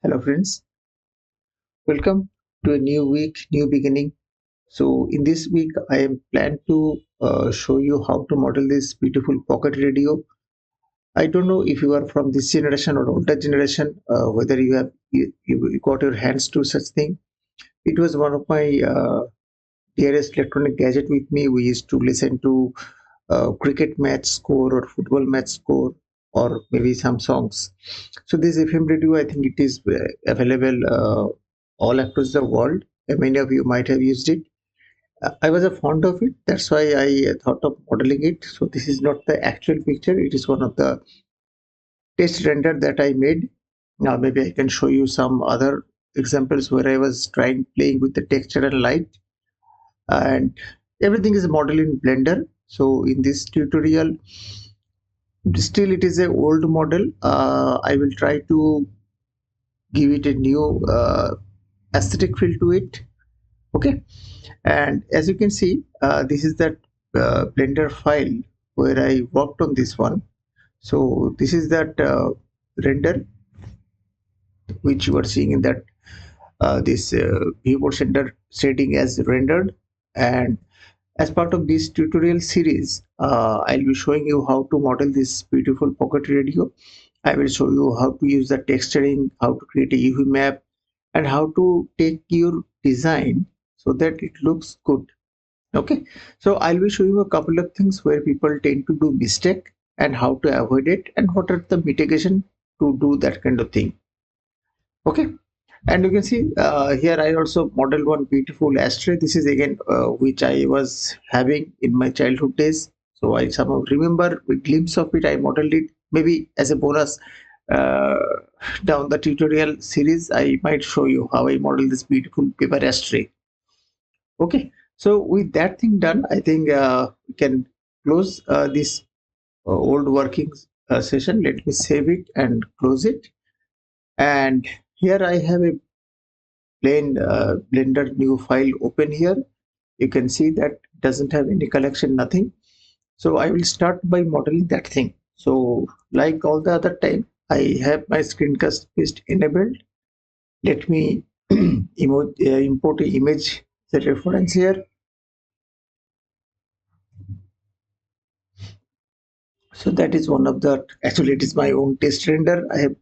Hello friends, welcome to a new week, new beginning. So in this week I am planned to show you how to model this beautiful pocket radio. I don't know if you are from this generation or older generation, whether you got your hands to such thing. It was one of my dearest electronic gadget with me. We used to listen to cricket match score or football match score or maybe some songs. So this FM radio, I think it is available all across the world. Many of you might have used it. I was a fond of it. That's why I thought of modeling it. So this is not the actual picture. It is one of the test render that I made. Now maybe I can show you some other examples where I was trying playing with the texture and light, and everything is modeled in Blender. So in this tutorial, still it is a old model. I will try to give it a new aesthetic feel to it. Okay, and as you can see, this is that Blender file where I worked on this one. So this is that render which you are seeing in that this viewport center setting as rendered. And as part of this tutorial series, I'll be showing you how to model this beautiful pocket radio. I will show you how to use the texturing, how to create a UV map, and how to take your design so that it looks good. Okay, so I'll be showing you a couple of things where people tend to do mistake and how to avoid it and what are the mitigation to do that kind of thing. Okay, and you can see here I also modeled one beautiful ashtray. This is again which I was having in my childhood days. So I somehow remember a glimpse of it. I modeled it maybe as a bonus. Uh, Down the tutorial series, I might show you how I model this beautiful paper ashtray. Okay, so with that thing done, I think we can close this old working session. Let me save it and close it. And here I have a plain Blender new file open here. You can see that doesn't have any collection, nothing. So I will start by modeling that thing. So like all the other time, I have my screencast paste enabled. Let me import an image as a reference here. So that is one of the, actually it is my own test render. I have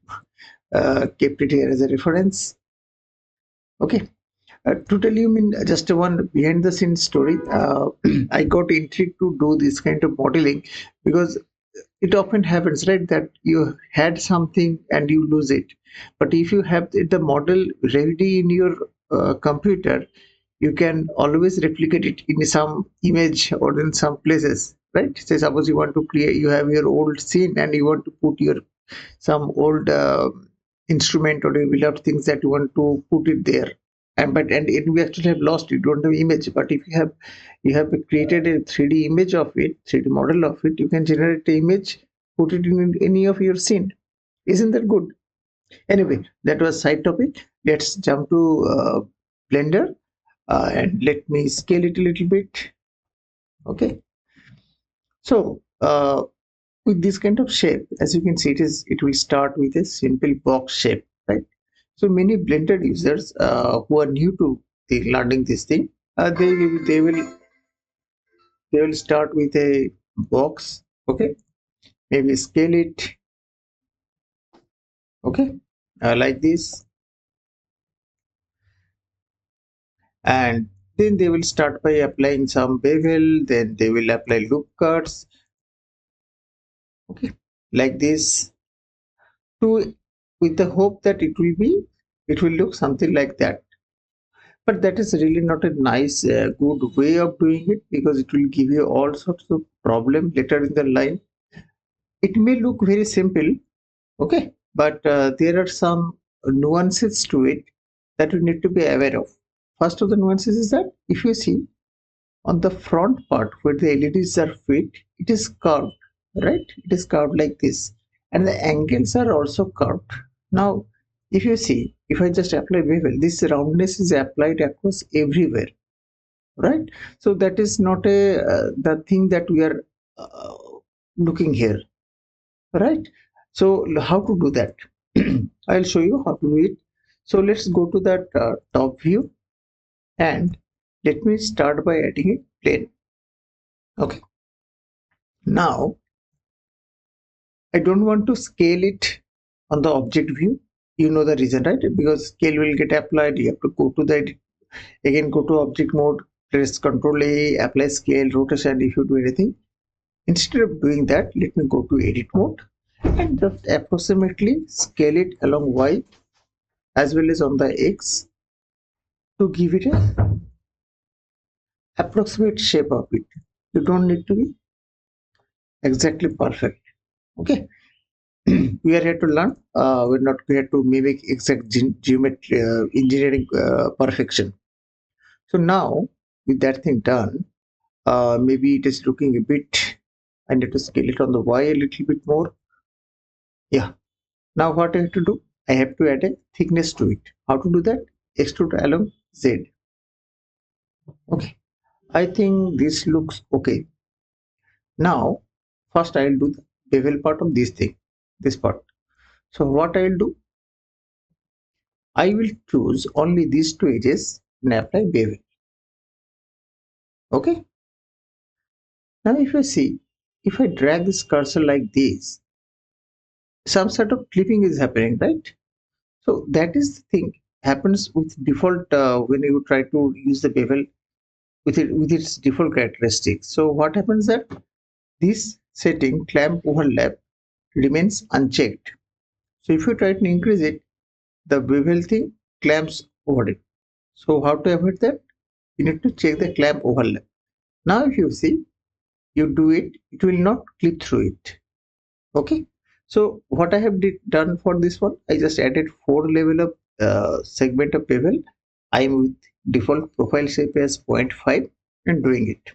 kept it here as a reference. Okay. To tell you, just one behind the scenes story. I got intrigued to do this kind of modeling because it often happens, right, that you had something and you lose it. But if you have the model ready in your computer, you can always replicate it in some image or in some places, right? Say suppose you want to create, you have your old scene and you want to put your some old instrument or you will have things that you want to put it there, and we actually have lost it, don't have image. But if you have created a 3D image of it, 3D model of it, you can generate the image, put it in any of your scene. Isn't that good? Anyway, that was side topic. Let's jump to Blender, and let me scale it a little bit. Okay, so with this kind of shape, as you can see, it will start with a simple box shape, right? So many Blender users who are new to learning this thing, they will start with a box. Okay, maybe scale it. Okay, like this, and then they will start by applying some bevel. Then they will apply loop cuts. Okay, like this, to with the hope that it will look something like that. But that is really not a nice good way of doing it, because it will give you all sorts of problem later in the line. It may look very simple, okay, but there are some nuances to it that we need to be aware of. First of the nuances is that if you see on the front part where the LEDs are fit, it is curved, right? It is curved like this, and the angles are also curved. Now if you see, if I just apply bevel, this roundness is applied across everywhere, right? So that is not a the thing that we are uh, looking here, right? So how to do that? I'll show you how to do it. So let's go to that top view, and let me start by adding a plane. Okay, now I don't want to scale it on the object view. You know the reason, right? Because scale will get applied. You have to go to the again, go to object mode, press Ctrl A, apply scale, rotation if you do anything. Instead of doing that, let me go to edit mode and just approximately scale it along Y as well as on the X to give it a approximate shape of it. You don't need to be exactly perfect. Okay, we are here to learn. We're not here to mimic exact geometry, engineering perfection. So now, with that thing done, maybe it is looking a bit. I need to scale it on the Y a little bit more. Yeah. Now what I have to do? I have to add a thickness to it. How to do that? Extrude along Z. Okay. I think this looks okay. Now, first I will do the bevel part of this thing, this part. So what I will do? I will choose only these two edges and apply bevel. Okay. Now if you see, if I drag this cursor like this, some sort of clipping is happening, right? So that is the thing happens with default when you try to use the bevel with its default characteristics. So what happens that this setting clamp overlap remains unchecked. So if you try to increase it, the bevel thing clamps over it. So how to avoid that? You need to check the clamp overlap. Now if you see, you do it, it will not clip through it. Okay. So what I have done for this one, I just added 4 level of segment of bevel. I am with default profile shape as 0.5 and doing it.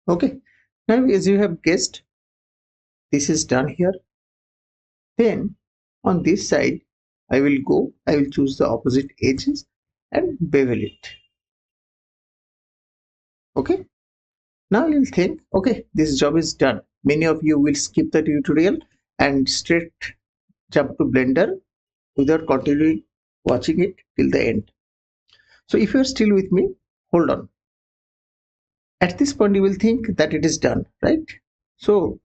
Okay. Now as you have guessed, this is done here. Then on this side, I will choose the opposite edges and bevel it. Okay. Now you'll think, okay, this job is done. Many of you will skip the tutorial and straight jump to Blender without continuing watching it till the end. So if you're still with me, hold on. At this point, you will think that it is done, right? So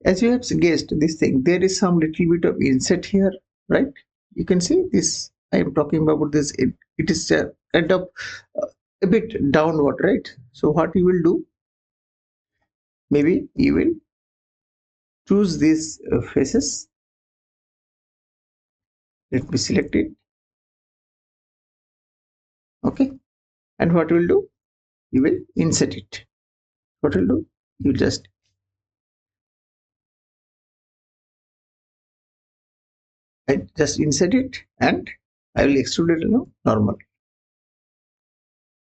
as you have guessed this thing, there is some little bit of inset here, right? You can see this. I am talking about this. It is kind of uh, a bit downward, right? So what you will do? Maybe you will choose these faces. Let me select it. Okay. And what you will do? You will insert it. What you will do? You just insert it and I will extrude it normal.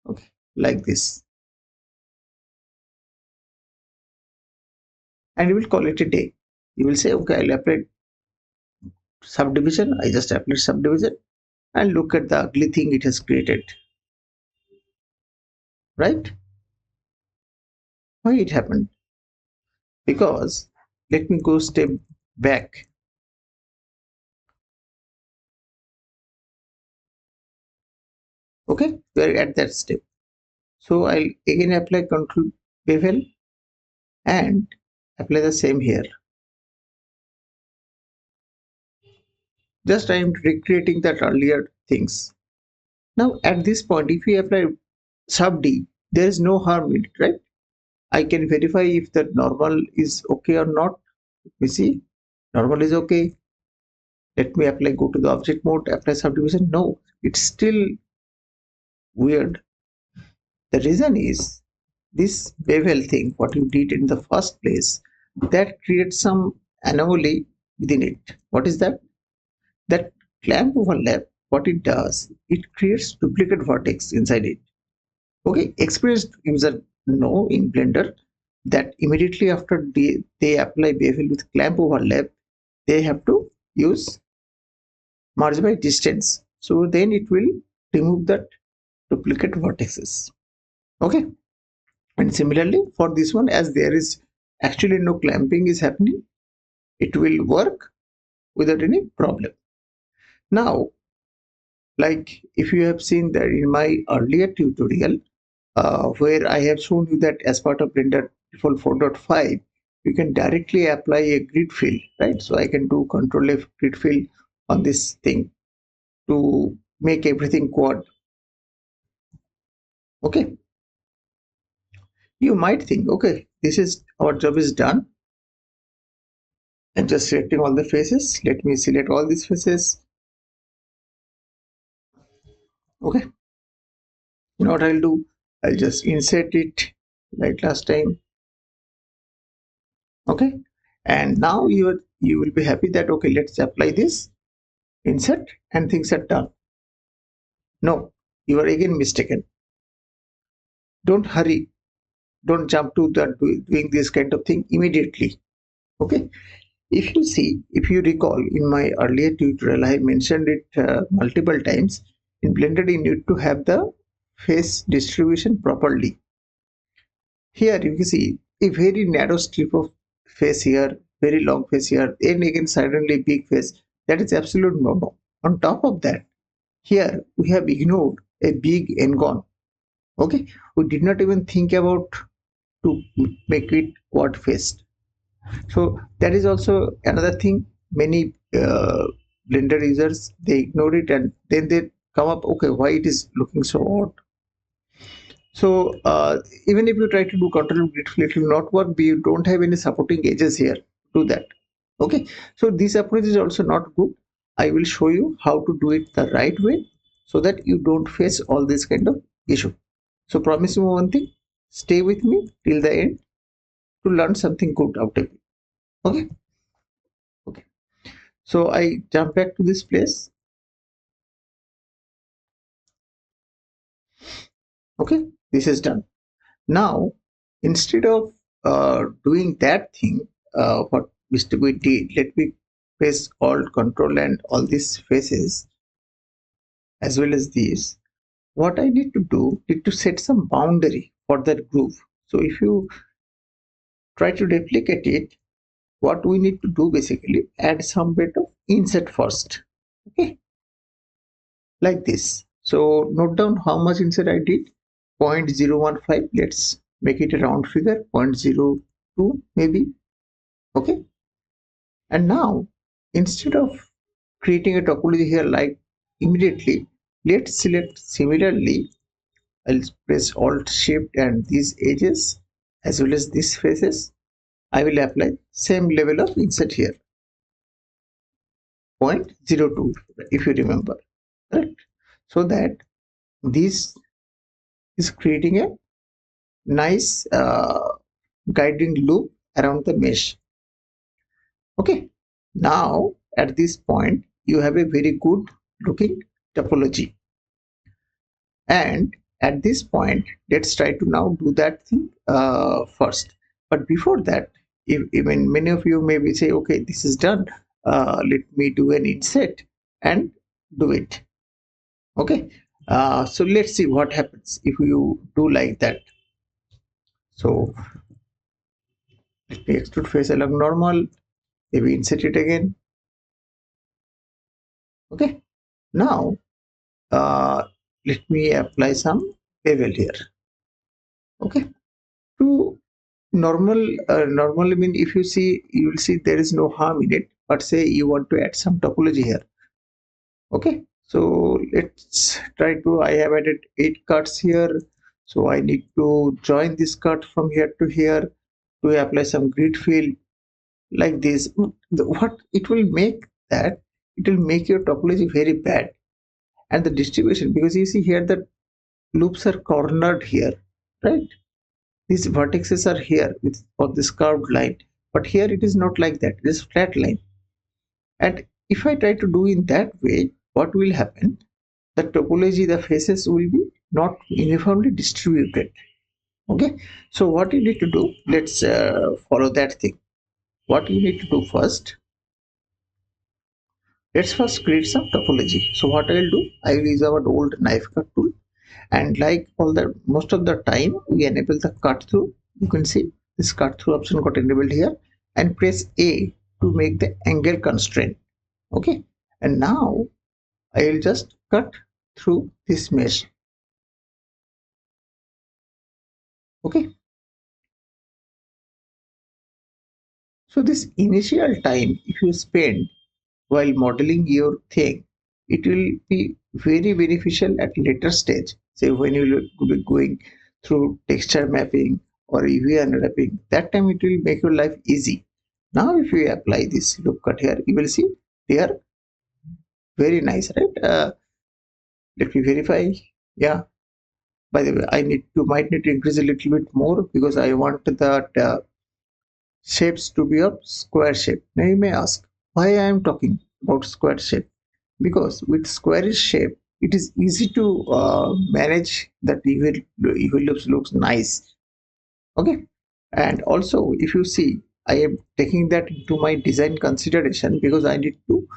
Okay, like this. And you will call it a day. You will say, okay, I'll apply subdivision. I just applied subdivision and look at the ugly thing it has created. Right? Why it happened? Because let me go step back. Okay, we are at that step. So I'll again apply control bevel and apply the same here. Just I am recreating that earlier things. Now at this point, if we apply sub D, there is no harm in it, right? I can verify if the normal is okay or not. Let me see. Normal is okay. Let me apply, go to the object mode, apply subdivision. No, it's still weird. The reason is this bevel thing, what you did in the first place, that creates some anomaly within it. What is that? That clamp overlap, what it does, it creates duplicate vertex inside it. Okay, experienced user know in Blender that immediately after they apply bevel with clamp overlap, they have to use merge by distance. So then it will remove that duplicate vertices. Okay. And similarly for this one, as there is actually no clamping is happening, it will work without any problem. Now, Like if you have seen that in my earlier tutorial, where I have shown you that as part of Blender Default 4.5, you can directly apply a grid fill, right? So I can do Control F grid fill on this thing to make everything quad. Okay, you might think, okay, this is our job is done. And just selecting all the faces. Let me select all these faces. Okay, you know what I'll do? I'll just insert it like last time. Okay, and now you will be happy that okay, let's apply this, insert, and things are done. No, you are again mistaken. Don't hurry. Don't jump to the doing this kind of thing immediately. Okay, if you recall in my earlier tutorial, I mentioned it multiple times. In Blender, you need to have the face distribution properly. Here you can see a very narrow strip of face here, very long face here, and again suddenly big face. That is absolute no-no. On top of that, here we have ignored a big n-gon. Okay, we did not even think about to make it quad faced. So that is also another thing. Many Blender users they ignore it and then they come up. Okay, why it is looking so odd? So even if you try to do control grid, it will not work. You don't have any supporting edges here. Do that. Okay. So this approach is also not good. I will show you how to do it the right way so that you don't face all this kind of issue. So promise you one thing. Stay with me till the end to learn something good out of it. Okay. Okay. So I jump back to this place. Okay. This is done. Now, instead of doing that thing, what Mr. We did, let me press Alt, Control, and all these faces as well as these. What I need to do is to set some boundary for that groove. So if you try to replicate it, what we need to do basically add some bit of inset first. Okay, like this. So note down how much inset I did. 0.015. Let's make it a round figure. 0.02 maybe. Okay, and now instead of creating a topology here like immediately, let's select similarly. I'll press Alt Shift and these edges as well as these faces. I will apply same level of inset here. 0.02 if you remember, correct? So that this is creating a nice guiding loop around the mesh. Okay, now at this point you have a very good looking topology, and at this point let's try to now do that thing first. But before that, if even many of you maybe say okay, this is done, let me do an inset and do it. Okay, so let's see what happens if you do like that. So let me extrude face along normal, maybe insert it again. Okay, now let me apply some bevel here. Okay, to normally mean if you see, you will see there is no harm in it, but say you want to add some topology here. Okay, so let's try to, I have added 8 cuts here, so I need to join this cut from here to here to apply some grid fill like this. What it will make that, it will make your topology very bad, and the distribution, because you see here the loops are cornered here, right? These vertices are here with of this curved line, but here it is not like that. It is flat line. And if I try to do in that way, what will happen? The topology, the faces will be not uniformly distributed. Okay. So what you need to do? Let's follow that thing. What you need to do first? Let's first create some topology. So what I will do? I will use our old knife cut tool, and like all the most of the time we enable the cut through. You can see this cut through option got enabled here, and press A to make the angle constraint. Okay, and now I will just cut through this mesh. Okay. So this initial time, if you spend while modeling your thing, it will be very beneficial at later stage. Say when you will be going through texture mapping or UV unwrapping, that time it will make your life easy. Now if you apply this loop cut here, you will see they are very nice, right? Let me verify. Yeah. By the way, might need to increase a little bit more because I want that shapes to be of square shape. Now you may ask why I am talking about square shape, because with squarish shape it is easy to manage that even looks nice. Okay, and also if you see, I am taking that into my design consideration because I need to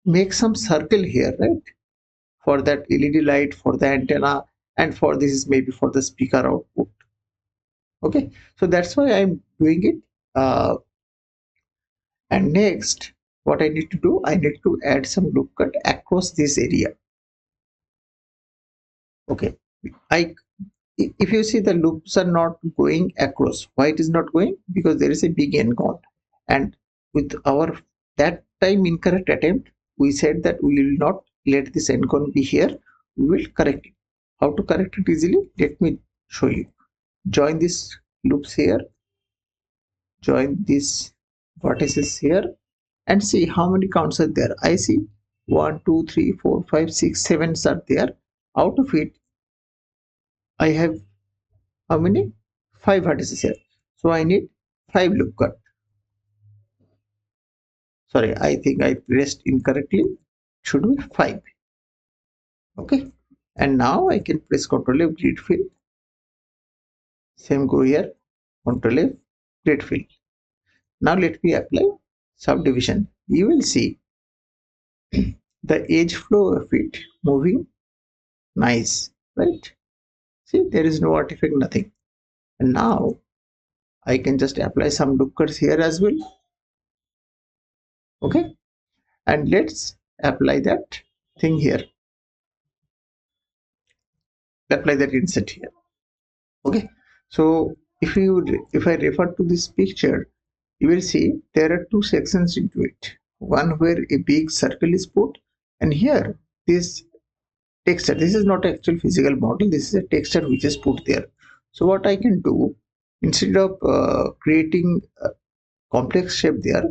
make some circle here, right, for that LED light, for the antenna, and for this is maybe for the speaker output. Okay, so that's why I'm doing it. And next, what I need to do, I need to add some loop cut across this area. Okay, I if you see the loops are not going across. Why it is not going? Because there is a big n count, and with our that time incorrect attempt, we said that we will not let this n count be here. We will correct it. How to correct it easily? Let me show you. Join these loops here. Join these vertices here and see how many counts are there. I see 1, 2, 3, 4, 5, 6, 7 are there. Out of it, I have how many? 5 vertices here. So I need 5 loop cut. Sorry, I think I pressed incorrectly. Should be 5. Okay. And now I can press Ctrl F grid fill. Same go here. Ctrl F grid fill. Now let me apply subdivision. You will see the edge flow of it moving nice, right? See, there is no artifact, nothing. And now I can just apply some loop cuts here as well. Okay, and let's apply that thing here. Apply that inset here. Okay, so if I refer to this picture, you will see there are two sections into it. One where a big circle is put, and here this texture. This is not actual physical model. This is a texture which is put there. So what I can do, instead of creating complex shape there,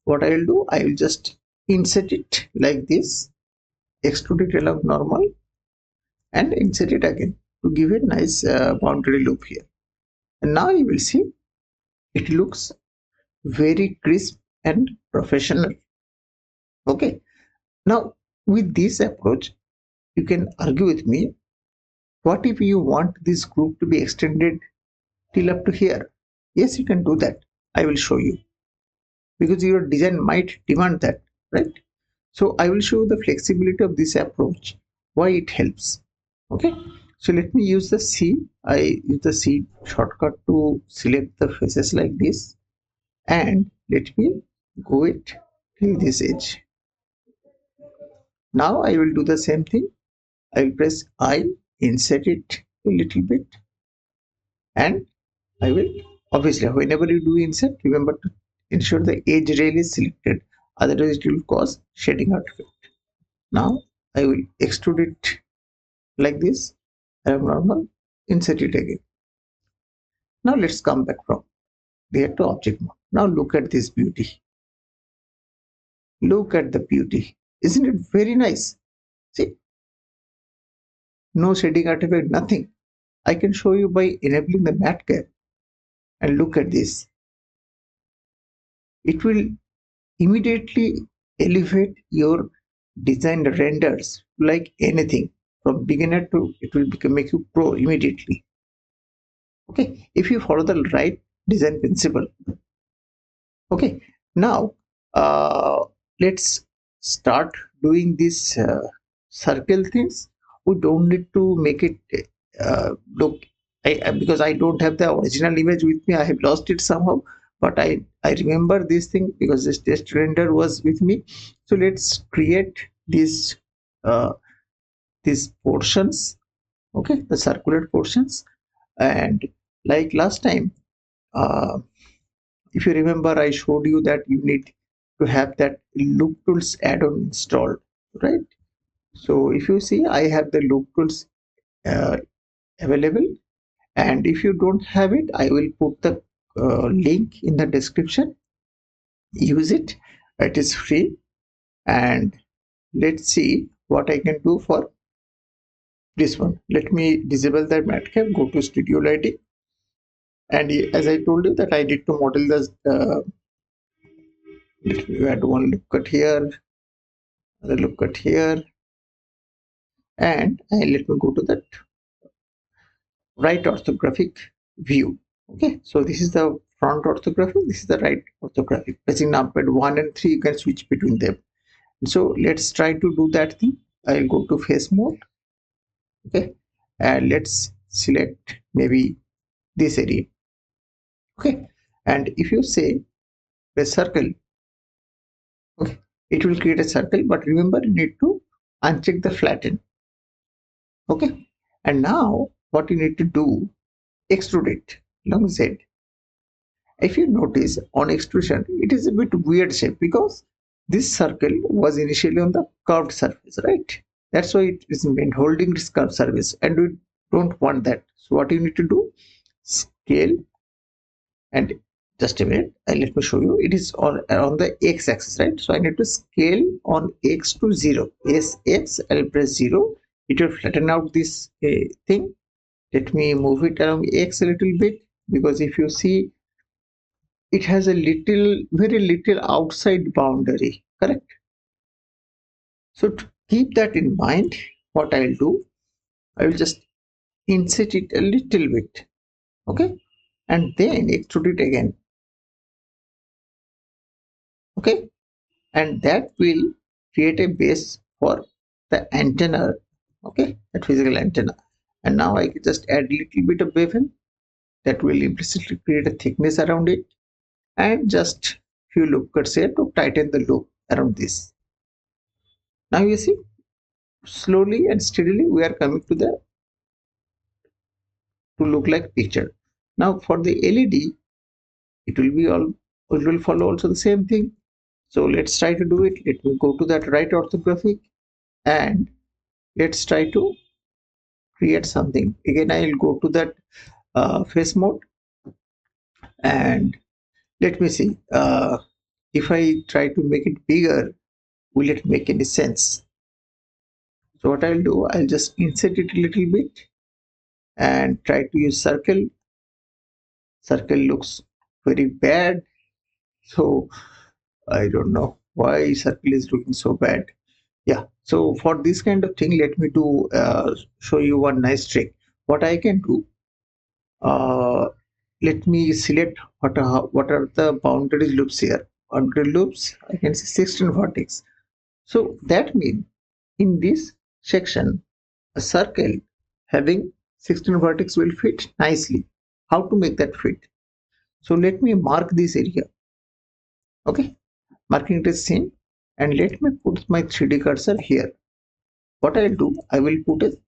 what I will do, I will just insert it like this, extrude it along normal, and insert it again to give a nice boundary loop here. And now you will see it looks very crisp and professional. Okay, now with this approach you can argue with me, what if you want this group to be extended till up to here? Yes, you can do that. I will show you, because your design might demand that, right? So I will show the flexibility of this approach, why it helps. Okay, so let me use the C. I use the C shortcut to select the faces like this, and let me go it till this edge. Now I will do the same thing. I will press I, insert it a little bit, and I will, obviously whenever you do insert, remember to ensure the edge rail is selected, otherwise it will cause shading artifact. Now I will extrude it like this. I have normal, insert it again. Now let's come back from there to object mode. Now look at this beauty. Look at the beauty. Isn't it very nice? See, no shading artifact, nothing. I can show you by enabling the matte cap, and look at this. It will immediately elevate your design renders like anything. From beginner to it will make you pro immediately. Okay, if you follow the right design principle. Okay, now let's start doing this circle things. We don't need to make it look, because I don't have the original image with me. I have lost it somehow, but I remember this thing because this test render was with me. So let's create these uh, these portions, okay, the circular portions. And like last time, uh, if you remember, I showed you that you need to have that loop tools add-on installed, right? So if you see, I have the loop tools uh, available, and if you don't have it, I will put the link in the description. Use it, it is free. And let's see what I can do for this one. Let me disable the matcap, go to studio lighting, and as I told you that I need to model this. Let me add one look cut here, another look cut here, and let me go to that right orthographic view. Okay, so this is the front orthographic, this is the right orthographic. Pressing numpad 1 and 3, you can switch between them. So let's try to do that thing. I'll go to face mode, okay, and let's select maybe this area, okay. And if you say a circle, okay, it will create a circle, but remember you need to uncheck the flatten, okay. And now what you need to do, extrude it along Z. If you notice on extrusion, it is a bit weird shape because this circle was initially on the curved surface, right? That's why it is meant holding this curved surface, and we don't want that. So what you need to do, scale, and just a minute, let me show you. It is on the x-axis, right? So I need to scale on x to 0. Yes, x, I'll press 0. It will flatten out this thing. Let me move it along x a little bit, because if you see, it has a little, very little outside boundary, correct? So to keep that in mind, what I'll do, I will just insert it a little bit, okay, and then extrude it again, okay, and that will create a base for the antenna, okay, that physical antenna. And now I can just add a little bit of bevel that will implicitly create a thickness around it, and just few loop cuts here to tighten the loop around this. Now you see, slowly and steadily we are coming to the to look like picture. Now for the LED, it will be all, it will follow also the same thing. So let's try to do it. Let me go to that right orthographic, and let's try to create something. Again, I'll go to that face mode, and let me see. If I try to make it bigger, will it make any sense? So what I'll do, I'll just insert it a little bit and try to use circle. Circle looks very bad, so I don't know why circle is looking so bad. Yeah, so for this kind of thing, let me do show you one nice trick. What I can do, uh, let me select what are the boundary loops here. Boundary loops, I can see 16 vertex. So that means in this section, a circle having 16 vertex will fit nicely. How to make that fit? So let me mark this area. Okay, marking it is same, and let me put my 3D cursor here. What I'll do, I will put a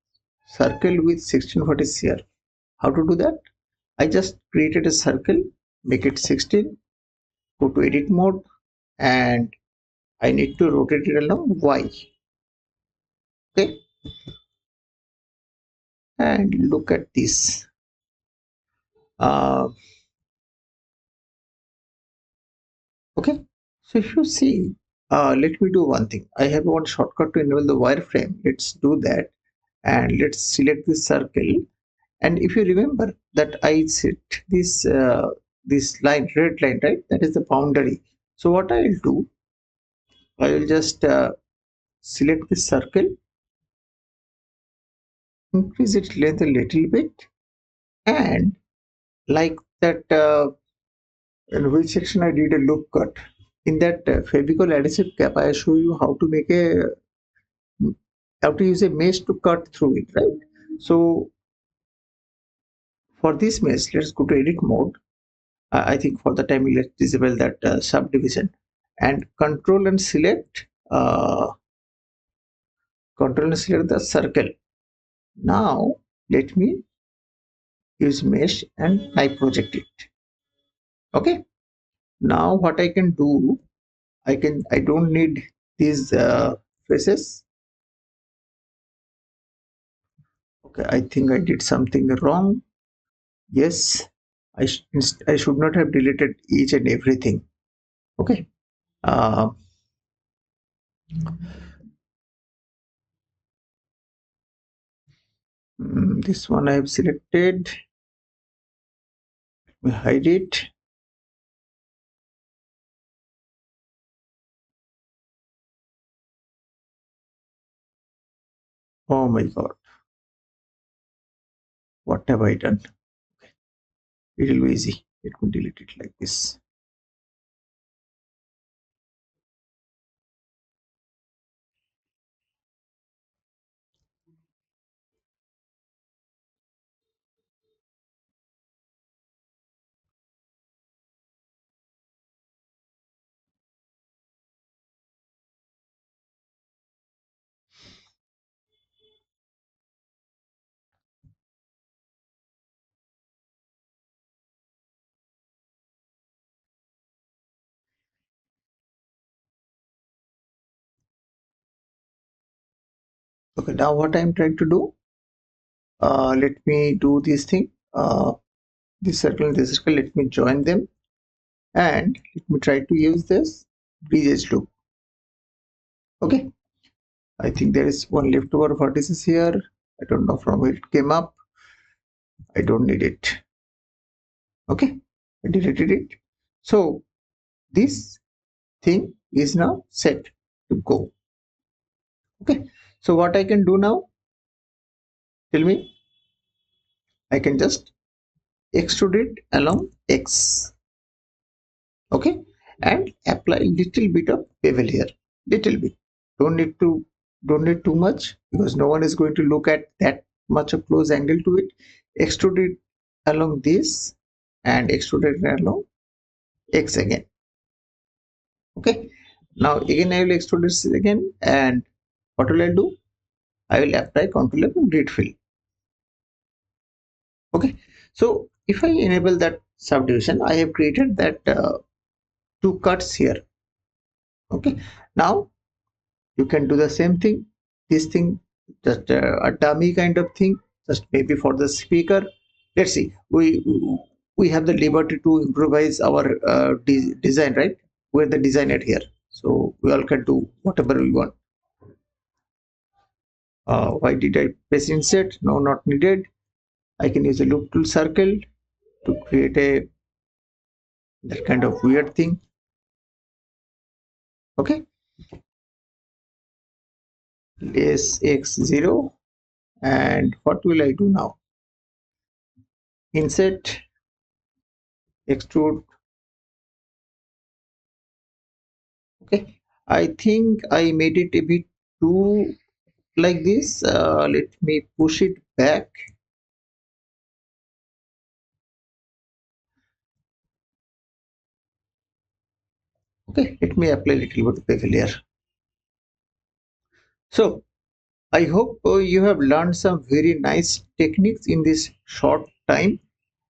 circle with 16 vertices here. How to do that? I just created a circle, make it 16, go to edit mode, and I need to rotate it along Y. Okay, and look at this. Uh, okay, so if you see, let me do one thing. I have one shortcut to enable the wireframe. Let's do that, and let's select this circle. And if you remember that I set this line, red line, right? That is the boundary. So what I'll do, I will just select this circle, increase its length a little bit, and like that, in which section I did a loop cut. In that Fevicol adhesive cap, I show you how to use a mesh to cut through it, right? So for this mesh, let's go to edit mode. I think for the time let's disable that subdivision, and control and select Control and select the circle. Now let me use mesh and I project it. Okay. Now what I can do, I don't need these faces. Okay, I think I did something wrong. Yes, I should not have deleted each and everything. Okay. Uh, this one I have selected. We hide it. Oh my God, what have I done? It will be easy. Let me delete it like this. Okay, now what I'm trying to do, let me do this thing. This circle and this circle, let me join them and let me try to use this bridge edge loop. Okay, I think there is one leftover vertices here. I don't know from where it came up. I don't need it. Okay, I deleted it. So this thing is now set to go. Okay, so what I can do now, tell me, I can just extrude it along X. Okay, and apply little bit of bevel here, little bit. Don't need too much because no one is going to look at that much of close angle to it. Extrude it along this and extrude it along X again. Okay, now again I will extrude this again, and what will I do? I will apply contour and grid fill. Okay, so if I enable that subdivision, I have created that two cuts here. Okay, now you can do the same thing. This thing, just a dummy kind of thing, just maybe for the speaker. Let's see, we have the liberty to improvise our design, right? We're the designer here, so we all can do whatever we want. Why did I press insert? No, not needed. I can use a loop tool circle to create a that kind of weird thing. Okay, less x0, and what will I do now? Insert, extrude. Okay, I think I made it a bit too like this. Let me push it back. Okay, let me apply a little bit of bevel here. So I hope you have learned some very nice techniques in this short time.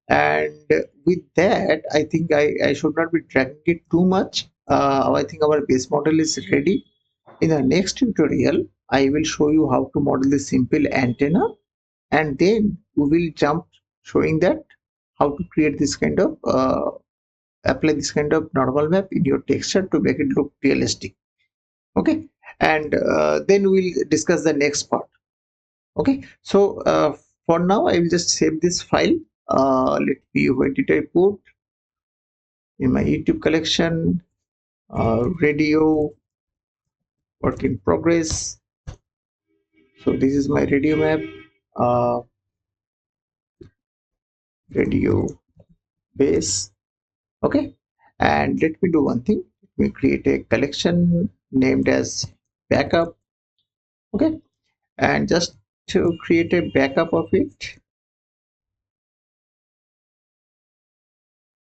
And with that, I think I should not be dragging it too much. I think our base model is ready. In the next tutorial, I will show you how to model the simple antenna, and then we will jump showing that how to create this kind of apply this kind of normal map in your texture to make it look realistic. Okay, and then we'll discuss the next part. Okay, so for now I will just save this file. Let me, where did I put in my YouTube collection, radio work in progress. So this is my radio map, uh, radio base. Okay, and let me do one thing. Let me create a collection named as backup. Okay, and just to create a backup of it,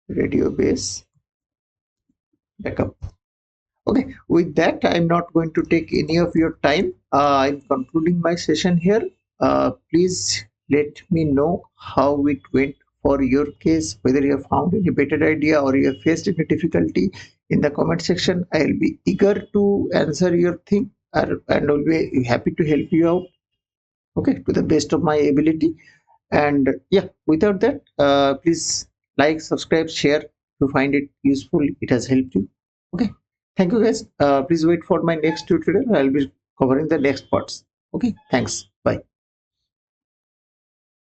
radio base backup. Okay, with that, I'm not going to take any of your time. I'm concluding my session here. Please let me know how it went for your case, whether you have found any better idea or you have faced any difficulty in the comment section. I'll be eager to answer your thing and I'll be happy to help you out, okay, to the best of my ability. And yeah, without that, please like, subscribe, share if you find it useful, it has helped you. Okay, thank you guys. Please wait for my next tutorial. I'll be covering the next parts. Okay, thanks, bye.